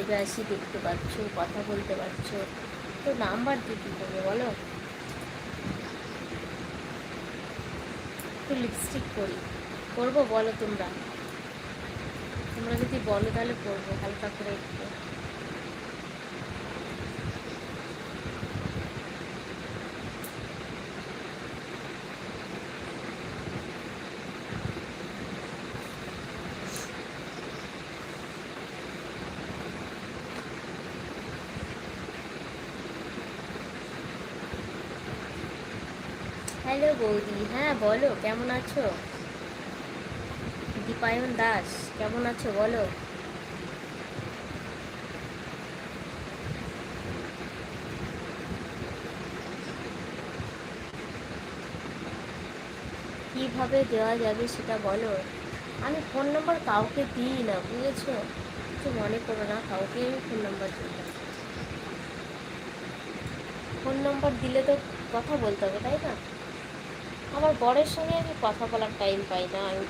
লাইভে আসি, দেখতে পাচ্ছ, কথা বলতে পারছো, তো নাম্বার দিয়ে কী করবে বলো? একটু লিপস্টিক করি, করবো বলো তোমরা? তোমরা যদি বলো তাহলে করবো হালকা করে একটু। হ্যালো বৌদি, হ্যাঁ বলো কেমন আছো? দীপায়ন দাস, কেমন আছো বলো? কিভাবে দেওয়া যাবে সেটা বলো। আমি ফোন নাম্বার কাউকে দিই না, বুঝেছো? কিছু মনে করো না, কাউকে আমি ফোন নাম্বার দিই না। ফোন নাম্বার দিলে তো কথা বলতে হবে, তাই না? আমার বরের সঙ্গে আমি কথা বলার টাইম পাই না, আমি